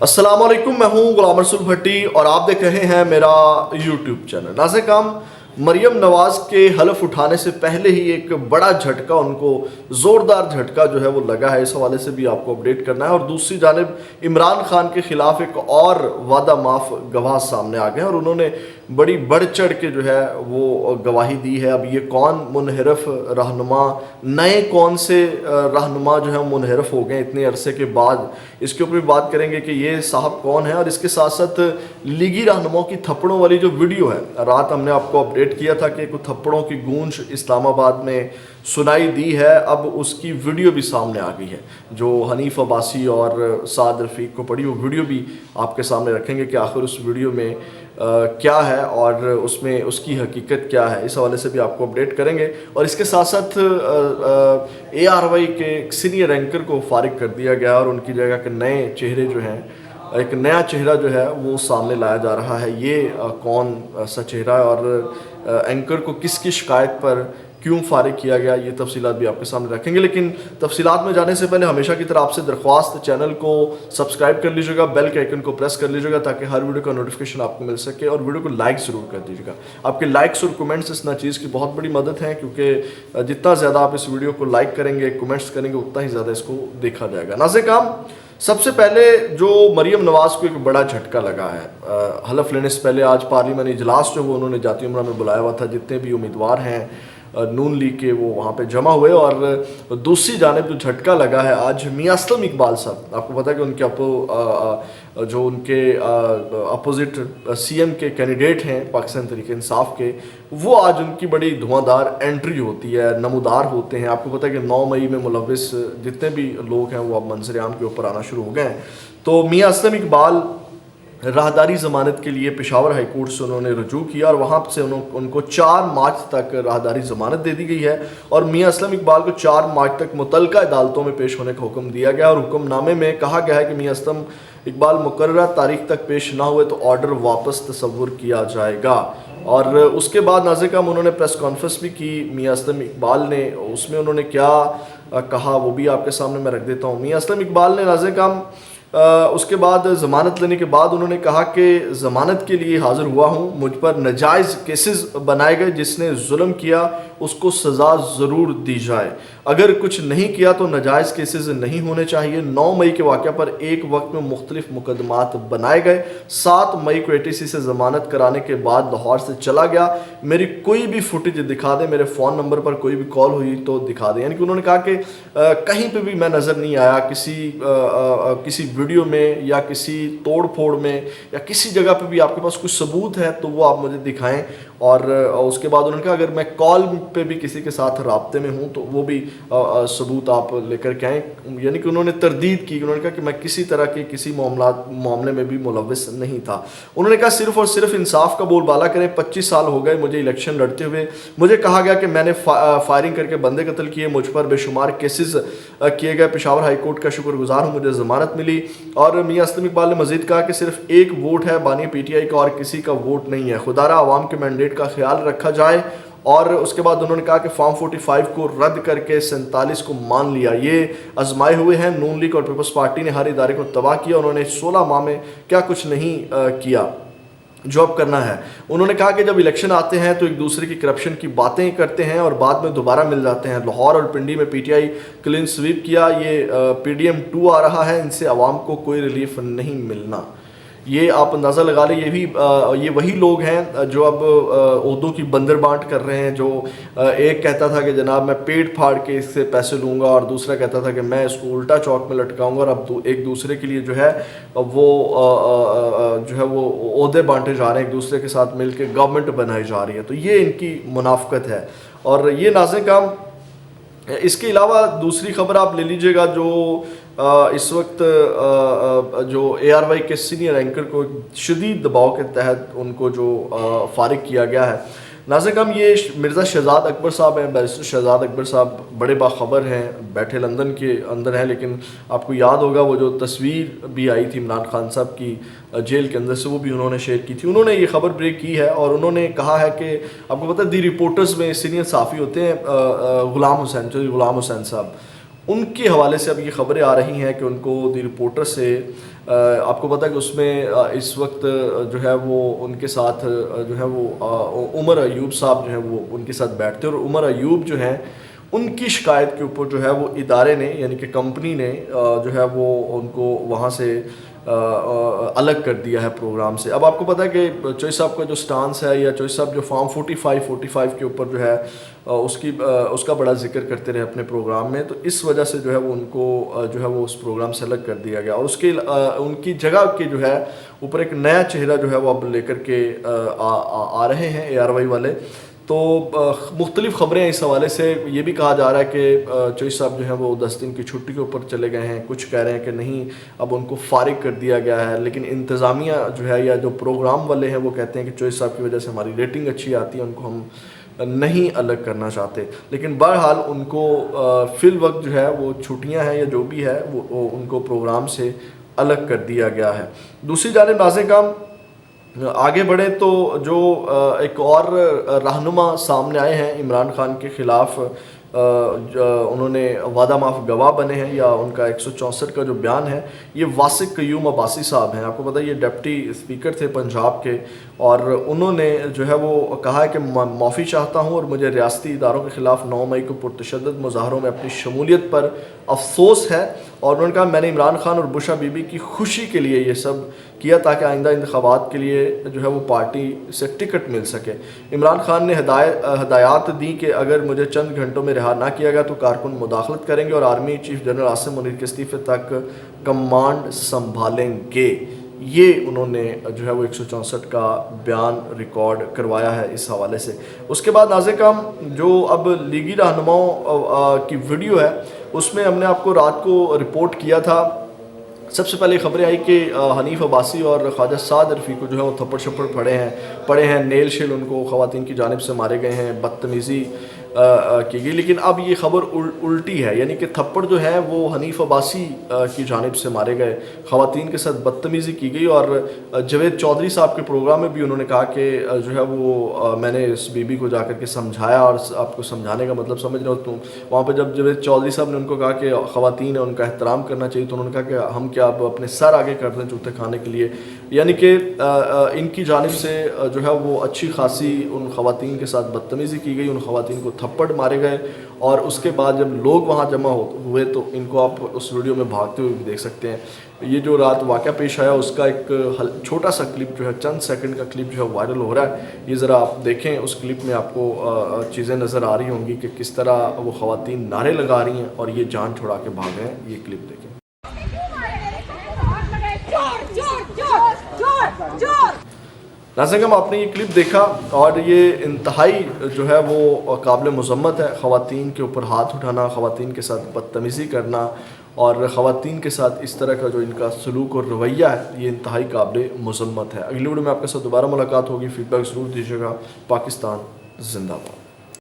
السلام علیکم، میں ہوں غلام رسول بھٹی اور آپ دیکھ رہے ہیں میرا یوٹیوب چینل۔ ناظرین کرام، مریم نواز کے حلف اٹھانے سے پہلے ہی ایک بڑا جھٹکا، ان کو زوردار جھٹکا جو ہے وہ لگا ہے، اس حوالے سے بھی آپ کو اپڈیٹ کرنا ہے۔ اور دوسری جانب عمران خان کے خلاف ایک اور وعدہ معاف گواہ سامنے آ گئے ہیں اور انہوں نے بڑی بڑھ چڑھ کے جو ہے وہ گواہی دی ہے۔ اب یہ کون منحرف رہنما، نئے کون سے رہنما جو ہے منحرف ہو گئے اتنے عرصے کے بعد، اس کے اوپر بھی بات کریں گے کہ یہ صاحب کون ہے۔ اور اس کے ساتھ ساتھ لیگی رہنماؤں کی تھپڑوں والی جو ویڈیو ہے، رات ہم نے آپ کو اپڈیٹ کیا تھا کہ کچھ تھپڑوں کی گونج اسلام آباد میں سنائی دی ہے، اب اس کی ویڈیو بھی سامنے آ گئی ہے۔ جو حنیف عباسی اور سعد رفیق کو پڑھی وہ ویڈیو بھی آپ کے سامنے رکھیں گے کہ آخر اس ویڈیو میں کیا ہے اور اس میں اس کی حقیقت کیا ہے، اس حوالے سے بھی آپ کو اپڈیٹ کریں گے۔ اور اس کے ساتھ ساتھ ARY کے ایک سینئر اینکر کو فارغ کر دیا گیا اور ان کی جگہ کے نئے چہرے جو ہیں، ایک نیا چہرہ جو ہے وہ سامنے لایا جا رہا ہے۔ یہ کون سا چہرہ ہے اور اینکر کو کس کی شکایت پر کیوں فارغ کیا گیا، یہ تفصیلات بھی آپ کے سامنے رکھیں گے۔ لیکن تفصیلات میں جانے سے پہلے ہمیشہ کی طرح آپ سے درخواست، چینل کو سبسکرائب کر لیجیے گا، بیل کے آئیکن کو پریس کر لیجیے گا تاکہ ہر ویڈیو کا نوٹیفیکیشن آپ کو مل سکے، اور ویڈیو کو لائک ضرور کر دیجیے گا۔ آپ کے لائکس اور کمنٹس اس چیز کی بہت بڑی مدد ہیں، کیونکہ جتنا زیادہ آپ اس ویڈیو کو لائک کریں گے، کمنٹس کریں گے، اتنا ہی زیادہ اس کو دیکھا جائے گا۔ ناظرین کرام، سب سے پہلے جو مریم نواز کو ایک بڑا جھٹکا لگا ہے، حلف لینے سے پہلے آج پارلیمانی اجلاس جو وہ انہوں نے جاتی عمرہ میں بلایا ہوا تھا، جتنے بھی امیدوار ہیں نون لیگ کے وہ وہاں پہ جمع ہوئے۔ اور دوسری جانب جو جھٹکا لگا ہے آج میاں اسلم اقبال صاحب، آپ کو پتہ ہے کہ ان کے جو ان کے اپوزٹ CM کے کینڈیڈیٹ ہیں پاکستان تحریک انصاف کے، وہ آج ان کی بڑی دھواں دار انٹری ہوتی ہے، نمودار ہوتے ہیں۔ آپ کو پتہ ہے کہ 9 مئی میں ملوث جتنے بھی لوگ ہیں وہ اب منظر عام کے اوپر آنا شروع ہو گئے ہیں۔ تو میاں اسلم اقبال راہداری ضمانت کے لیے پشاور ہائی کورٹ سے انہوں نے رجوع کیا اور وہاں سے ان کو 4 مارچ تک راہداری ضمانت دے دی گئی ہے، اور میاں اسلم اقبال کو 4 مارچ تک متعلقہ عدالتوں میں پیش ہونے کا حکم دیا گیا، اور حکم نامے میں کہا گیا ہے کہ میاں اسلم اقبال مقررہ تاریخ تک پیش نہ ہوئے تو آرڈر واپس تصور کیا جائے گا۔ اور اس کے بعد ناظرین کرام انہوں نے پریس کانفرنس بھی کی میاں اسلم اقبال نے، اس میں انہوں نے کیا کہا وہ بھی آپ کے سامنے میں رکھ دیتا ہوں۔ میاں اسلم اقبال نے ناظرین کرام اس کے بعد ضمانت لینے کے بعد انہوں نے کہا کہ ضمانت کے لیے حاضر ہوا ہوں، مجھ پر ناجائز کیسز بنائے گئے، جس نے ظلم کیا اس کو سزا ضرور دی جائے، اگر کچھ نہیں کیا تو ناجائز کیسز نہیں ہونے چاہیے۔ 9 مئی کے واقعہ پر ایک وقت میں مختلف مقدمات بنائے گئے، 7 مئی کو ATC سے ضمانت کرانے کے بعد لاہور سے چلا گیا، میری کوئی بھی فوٹیج دکھا دیں، میرے فون نمبر پر کوئی بھی کال ہوئی تو دکھا دیں۔ یعنی کہ انہوں نے کہا کہ کہیں پہ بھی میں نظر نہیں آیا کسی ویڈیو میں یا کسی توڑ پھوڑ میں یا کسی جگہ پہ بھی آپ کے پاس کچھ ثبوت ہے تو وہ آپ مجھے دکھائیں۔ اور اس کے بعد انہوں نے کہا اگر میں کال پہ بھی کسی کے ساتھ رابطے میں ہوں تو وہ بھی ثبوت آپ لے کر کے آئیں۔ یعنی کہ انہوں نے تردید کی، انہوں نے کہا کہ میں کسی طرح کے کسی معاملے میں بھی ملوث نہیں تھا۔ انہوں نے کہا صرف اور صرف انصاف کا بول بالا کریں، 25 سال ہو گئے مجھے الیکشن لڑتے ہوئے، مجھے کہا گیا کہ میں نے فائرنگ کر کے بندے قتل کیے، مجھ پر بے شمار کیسز کیے گئے، پشاور ہائی کورٹ کا شکر گزار ہوں مجھے ضمانت ملی۔ اور میاں اسلم اقبال نے مزید کہا کہ صرف ایک ووٹ ہے بانی PTI کا اور کسی کا ووٹ نہیں ہے، خدارہ عوام کے مینڈیٹ کا خیال رکھا جائے۔ اور اس کے بعد انہوں نے کہا کہ فارم 45 کو رد کر کے 47 کو مان لیا، یہ آزمائے ہوئے ہیں، نون لیگ اور پیپلز پارٹی نے ہر ادارے کو تباہ کیا، انہوں نے 16 ماہ میں کیا کچھ نہیں کیا جو اب کرنا ہے۔ انہوں نے کہا کہ جب الیکشن آتے ہیں تو ایک دوسرے کی کرپشن کی باتیں کرتے ہیں اور بعد میں دوبارہ مل جاتے ہیں۔ لاہور اور پنڈی میں PTI کلین سویپ کیا، یہ PDM 2 آ رہا ہے، ان سے عوام کو کوئی ریلیف نہیں ملنا۔ یہ آپ اندازہ لگا لیں، یہ وہی لوگ ہیں جو اب عہدوں کی بندر بانٹ کر رہے ہیں، جو ایک کہتا تھا کہ جناب میں پیٹ پھاڑ کے اس سے پیسے لوں گا، اور دوسرا کہتا تھا کہ میں اس کو الٹا چوک میں لٹکاؤں گا، اور اب ایک دوسرے کے لیے جو ہے وہ عہدے بانٹے جا رہے ہیں، ایک دوسرے کے ساتھ مل کے گورنمنٹ بنائی جا رہی ہے۔ تو یہ ان کی منافقت ہے۔ اور یہ ناظرین کرام، اس کے علاوہ دوسری خبر آپ لے لیجئے گا، جو اس وقت جو ARY کے سینئر اینکر کو شدید دباؤ کے تحت ان کو جو فارغ کیا گیا ہے۔ ناظرین کرام، یہ مرزا شہزاد اکبر صاحب ہیں، بیرسٹر شہزاد اکبر صاحب بڑے باخبر ہیں، بیٹھے لندن کے اندر ہیں، لیکن آپ کو یاد ہوگا وہ جو تصویر بھی آئی تھی عمران خان صاحب کی جیل کے اندر سے، وہ بھی انہوں نے شیئر کی تھی۔ انہوں نے یہ خبر بریک کی ہے اور انہوں نے کہا ہے کہ آپ کو پتہ ہے دی رپورٹرز میں سینئر صحافی ہوتے ہیں غلام حسین صاحب، ان کے حوالے سے اب یہ خبریں آ رہی ہیں کہ ان کو دی رپورٹر سے آپ کو پتہ ہے کہ اس میں اس وقت جو ہے وہ ان کے ساتھ جو ہے وہ عمر ایوب صاحب جو ہیں وہ ان کے ساتھ بیٹھتے ہیں، اور عمر ایوب جو ہیں ان کی شکایت کے اوپر جو ہے وہ ادارے نے یعنی کہ کمپنی نے جو ہے وہ ان کو وہاں سے الگ کر دیا ہے پروگرام سے۔ اب آپ کو پتہ ہے کہ چوہی صاحب کا جو سٹانس ہے، یا چوہی صاحب جو فارم 45 کے اوپر جو ہے اس کا بڑا ذکر کرتے رہے اپنے پروگرام میں، تو اس وجہ سے جو ہے وہ ان کو جو ہے وہ اس پروگرام سے الگ کر دیا گیا، اور اس کے ان کی جگہ کے جو ہے اوپر ایک نیا چہرہ جو ہے وہ اب لے کر کے آ رہے ہیں ARY والے۔ تو مختلف خبریں اس حوالے سے یہ بھی کہا جا رہا ہے کہ چوہی صاحب جو ہیں وہ 10 دن کی چھٹی کے اوپر چلے گئے ہیں، کچھ کہہ رہے ہیں کہ نہیں اب ان کو فارغ کر دیا گیا ہے، لیکن انتظامیہ جو ہے یا جو پروگرام والے ہیں وہ کہتے ہیں کہ چوہی صاحب کی وجہ سے ہماری ریٹنگ اچھی آتی ہے، ان کو ہم نہیں الگ کرنا چاہتے۔ لیکن بہرحال ان کو فی الوقت جو ہے وہ چھٹیاں ہیں یا جو بھی ہے وہ ان کو پروگرام سے الگ کر دیا گیا ہے۔ دوسری جانب ناظرین کرام آگے بڑھیں تو جو ایک اور رہنما سامنے آئے ہیں عمران خان کے خلاف، انہوں نے وعدہ معاف گواہ بنے ہیں، یا ان کا 164 کا جو بیان ہے، یہ واسق قیوم عباسی صاحب ہیں۔ آپ کو پتہ ہے یہ ڈپٹی اسپیکر تھے پنجاب کے، اور انہوں نے جو ہے وہ کہا ہے کہ معافی چاہتا ہوں، اور مجھے ریاستی اداروں کے خلاف 9 مئی کو پرتشدد مظاہروں میں اپنی شمولیت پر افسوس ہے، اور انہوں نے کہا میں نے عمران خان اور بشرا بی بی کی خوشی کے لیے یہ سب کیا تاکہ آئندہ انتخابات کے لیے جو ہے وہ پارٹی سے ٹکٹ مل سکے۔ عمران خان نے ہدایات دی کہ اگر مجھے چند گھنٹوں میں رہا نہ کیا گیا تو کارکن مداخلت کریں گے اور army chief general Asim Munir کے استعفے تک کمانڈ سنبھالیں گے۔ یہ انہوں نے جو ہے وہ 164 کا بیان ریکارڈ کروایا ہے اس حوالے سے۔ اس کے بعد ناظرین کرام جو اب لیگی رہنماؤں کی ویڈیو ہے اس میں ہم نے آپ کو رات کو رپورٹ کیا تھا، سب سے پہلے خبریں آئی کہ حنیف عباسی اور خواجہ سعد عرفی کو جو ہے وہ تھپڑ شپڑ پڑے ہیں، نیل شیل ان کو خواتین کی جانب سے مارے گئے ہیں، بدتمیزی کی گئی۔ لیکن اب یہ خبر الٹی ہے، یعنی کہ تھپڑ جو ہے وہ حنیف عباسی کی جانب سے مارے گئے، خواتین کے ساتھ بدتمیزی کی گئی، اور جاوید چودھری صاحب کے پروگرام میں بھی انہوں نے کہا کہ جو ہے وہ میں نے اس بی بی کو جا کر کے سمجھایا، اور آپ کو سمجھانے کا مطلب سمجھ رہے ہو تو وہاں پہ جب جاوید چودھری صاحب نے ان کو کہا کہ خواتین ہیں ان کا احترام کرنا چاہیے، تو انہوں نے کہا کہ ہم کیا اب اپنے سر آگے کر دیں جوتے کھانے کے لیے، یعنی کہ ان کی جانب سے جو ہے وہ اچھی خاصی ان خواتین کے ساتھ بدتمیزی کی گئی، ان خواتین کو تھپڑ مارے گئے، اور اس کے بعد جب لوگ وہاں جمع ہوئے تو ان کو آپ اس ویڈیو میں بھاگتے ہوئے بھی دیکھ سکتے ہیں۔ یہ جو رات واقعہ پیش آیا اس کا ایک چھوٹا سا کلپ جو ہے، چند سیکنڈ کا کلپ جو ہے وائرل ہو رہا ہے، یہ ذرا آپ دیکھیں، اس کلپ میں آپ کو چیزیں نظر آ رہی ہوں گی کہ کس طرح وہ خواتین نعرے لگا رہی ہیں اور یہ جان چھڑا کے بھاگ رہے ہیں۔ یہ کلپ دیکھیں۔ ناظرین آپ نے یہ کلپ دیکھا، اور یہ انتہائی جو ہے وہ قابل مذمت ہے، خواتین کے اوپر ہاتھ اٹھانا، خواتین کے ساتھ بدتمیزی کرنا، اور خواتین کے ساتھ اس طرح کا جو ان کا سلوک اور رویہ ہے یہ انتہائی قابل مذمت ہے۔ اگلی ویڈیو میں آپ کے ساتھ دوبارہ ملاقات ہوگی، فیڈ بیک ضرور دیجیے گا۔ پاکستان زندہ باد۔